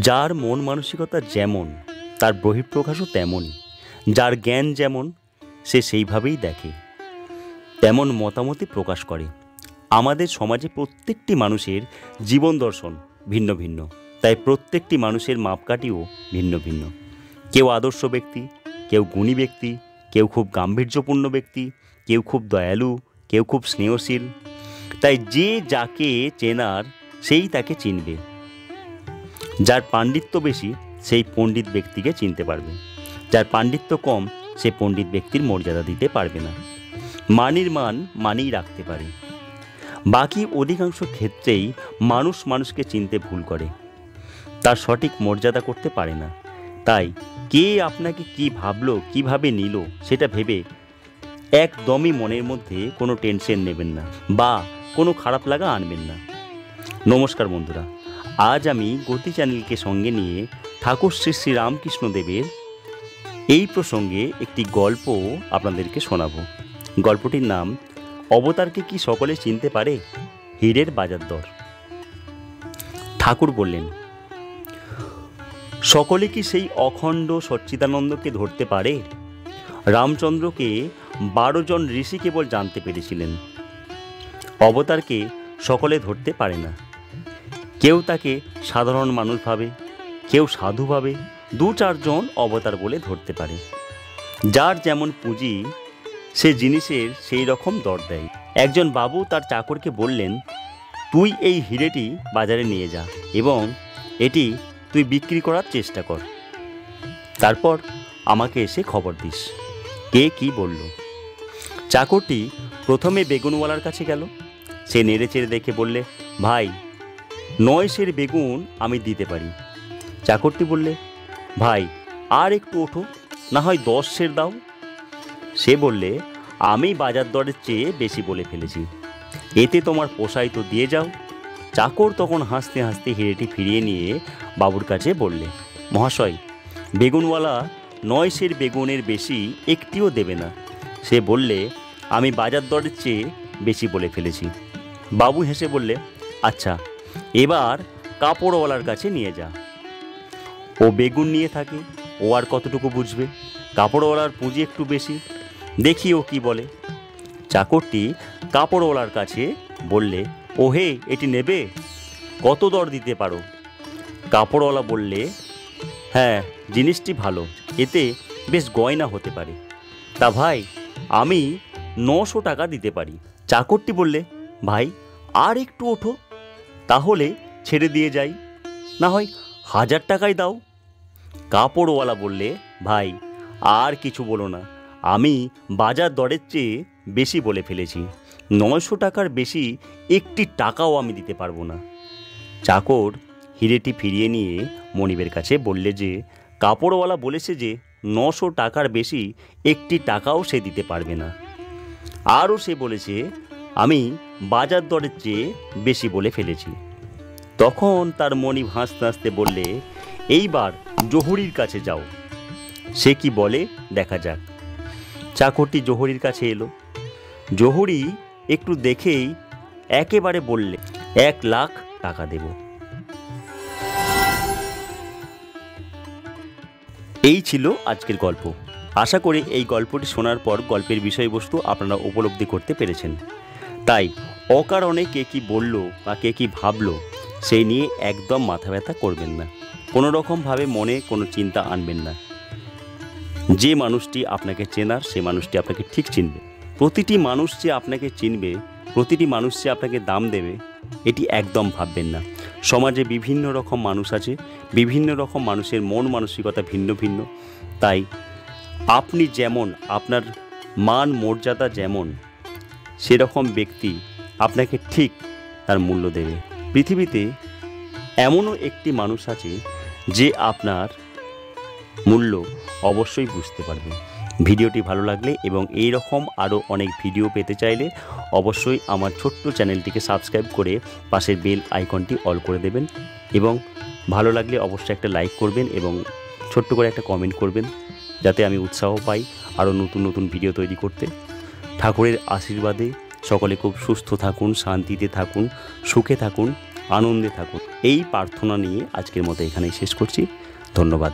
যার মন মানসিকতা যেমন তার বহিঃপ্রকাশও তেমনই। যার জ্ঞান যেমন সে সেইভাবেই দেখে, তেমন মতামতই প্রকাশ করে। আমাদের সমাজে প্রত্যেকটি মানুষের জীবন দর্শন ভিন্ন ভিন্ন, তাই প্রত্যেকটি মানুষের মাপকাঠিও ভিন্ন ভিন্ন। কেউ আদর্শ ব্যক্তি, কেউ গুণী ব্যক্তি, কেউ খুব গাম্ভীর্যপূর্ণ ব্যক্তি, কেউ খুব দয়ালু, কেউ খুব স্নেহশীল। তাই যে যাকে চেনার সেই তাকে চিনবে। যার পাণ্ডিত্য বেশি সেই পণ্ডিত ব্যক্তিকে চিনতে পারবে, যার পাণ্ডিত্য কম সে পণ্ডিত ব্যক্তির মর্যাদা দিতে পারবে না। মানির মান মানেই রাখতে পারে। বাকি অধিকাংশ ক্ষেত্রেই মানুষ মানুষকে চিনতে ভুল করে, তার সঠিক মর্যাদা করতে পারে না। তাই কে আপনাকে কি ভাবলো, কিভাবে নিল, সেটা ভেবে একদমই মনের মধ্যে কোনো টেনশন নেবেন না বা কোনো খারাপ লাগা আনবেন না। নমস্কার বন্ধুরা, আজ আমি গতি চ্যানেলকে সঙ্গে নিয়ে ঠাকুর শ্রী শ্রী রামকৃষ্ণদেবের এই প্রসঙ্গে একটি গল্প আপনাদেরকে শোনাব। গল্পটির নাম অবতারকে কি সকলে চিনতে পারে? হীরের বাজার দর। ঠাকুর বললেন, সকলে কি সেই অখণ্ড সচ্চিদানন্দকে ধরতে পারে? রামচন্দ্রকে 12 জন ঋষি কেবল জানতে পেরেছিলেন। অবতারকে সকলে ধরতে পারে না। কেউ তাকে সাধারণ মানুষ ভাবে, কেউ সাধু ভাবে, 2-4 জন অবতার বলে ধরতে পারে। যার যেমন পুঁজি সে জিনিসের সেই রকম দর দেয়। একজন বাবু তার চাকরকে বললেন, তুই এই হীরেটি বাজারে নিয়ে যা এবং এটি তুই বিক্রি করার চেষ্টা কর, তারপর আমাকে এসে খবর দিস কে কি বলল। চাকরটি প্রথমে বেগুনওয়ালার কাছে গেল। সে নেড়েচেড়ে দেখে বললে, ভাই 9 সের বেগুন আমি দিতে পারি। চাকরটি বললে, ভাই আর একটু ওঠো, না হয় 10 সের দাও। সে বললে, আমি বাজার দরের চেয়ে বেশি বলে ফেলেছি, এতে তোমার পোষায় তো দিয়ে যাও। চাকর তখন হাসতে হাসতে হিরেটি ফিরিয়ে নিয়ে বাবুর কাছে বললে, মহাশয়, বেগুনওয়ালা 9 সের বেগুনের বেশি একটিও দেবে না। সে বললে, আমি বাজার দরের চেয়ে বেশি বলে ফেলেছি। বাবু হেসে বললে, আচ্ছা, এবার কাপড়ওয়ালার কাছে নিয়ে যা। ও বেগুন নিয়ে থাকে, ও আর কতটুকু বুঝবে? কাপড়ওয়ালার পুঁজি একটু বেশি, দেখি ও কি বলে। চাকরটি কাপড়ওয়ালার কাছে বললে, ও হে, এটি নেবে? কত দর দিতে পারো? কাপড়ওয়ালা বললে, হ্যাঁ, জিনিসটি ভালো, এতে বেশ গয়না হতে পারে। তা ভাই, আমি 900 টাকা দিতে পারি। চাকরটি বললে, ভাই আর একটু ওঠো, তাহলে ছেড়ে দিয়ে যাই, না হয় 1000 টাকাই দাও। কাপড়ওয়ালা বললে, ভাই আর কিছু বলো না, আমি বাজার দরের চেয়ে বেশি বলে ফেলেছি, 900 টাকার বেশি একটি টাকাও আমি দিতে পারবো না। চাকর হিরেটি ফিরিয়ে নিয়ে মনিবের কাছে বললে যে, কাপড়ওয়ালা বলেছে যে 900 টাকার বেশি একটি টাকাও সে দিতে পারবে না। আরও সে বলেছে, আমি বাজার দরের চেয়ে বেশি বলে ফেলেছি। তখন তার মনিব হাসতে হাসতে বললে, এইবার জহুরির কাছে যাও, সে কি বলে দেখা যাক। চাকরটি জহুরির কাছে এলো। জহুরি একটু দেখেই একেবারে বললে, 1 লাখ টাকা দেব। এই ছিল আজকের গল্প। আশা করি এই গল্পটি শোনার পর গল্পের বিষয়বস্তু আপনারা উপলব্ধি করতে পেরেছেন। তাই অকারণে কে কি বলল বা কে কি ভাবলো সেই নিয়ে একদম মাথা ব্যথা করবেন না, কোনো রকমভাবে মনে কোনো চিন্তা আনবেন না। যে মানুষটি আপনাকে চেনার সে মানুষটি আপনাকে ঠিক চিনবে। প্রতিটি মানুষ যে আপনাকে চিনবে, প্রতিটি মানুষ যে আপনাকে দাম দেবে, এটি একদম ভাববেন না। সমাজে বিভিন্ন রকম মানুষ আছে, বিভিন্ন রকম মানুষের মন মানসিকতা ভিন্ন ভিন্ন। তাই আপনি যেমন, আপনার মান মর্যাদা যেমন, সেরকম ব্যক্তি আপনাকে ঠিক তার মূল্য দেবে। পৃথিবীতে এমনও একটি মানুষ আছে যে আপনার মূল্য অবশ্যই বুঝতে পারবে। ভিডিওটি ভালো লাগলে এবং এই রকম আরও অনেক ভিডিও পেতে চাইলে অবশ্যই আমার ছোট্ট চ্যানেলটিকে সাবস্ক্রাইব করে পাশের বেল আইকনটি অল করে দেবেন এবং ভালো লাগলে অবশ্যই একটা লাইক করবেন এবং ছোট্ট করে একটা কমেন্ট করবেন, যাতে আমি উৎসাহ পাই আরও নতুন নতুন ভিডিও তৈরি করতে। ঠাকুরের আশীর্বাদে সকলে খুব সুস্থ থাকুন, শান্তিতে থাকুন, সুখে থাকুন। আনন্দে থাকুন, এই প্রার্থনা নিয়ে আজকের মতো এখানেই শেষ করছি। ধন্যবাদ।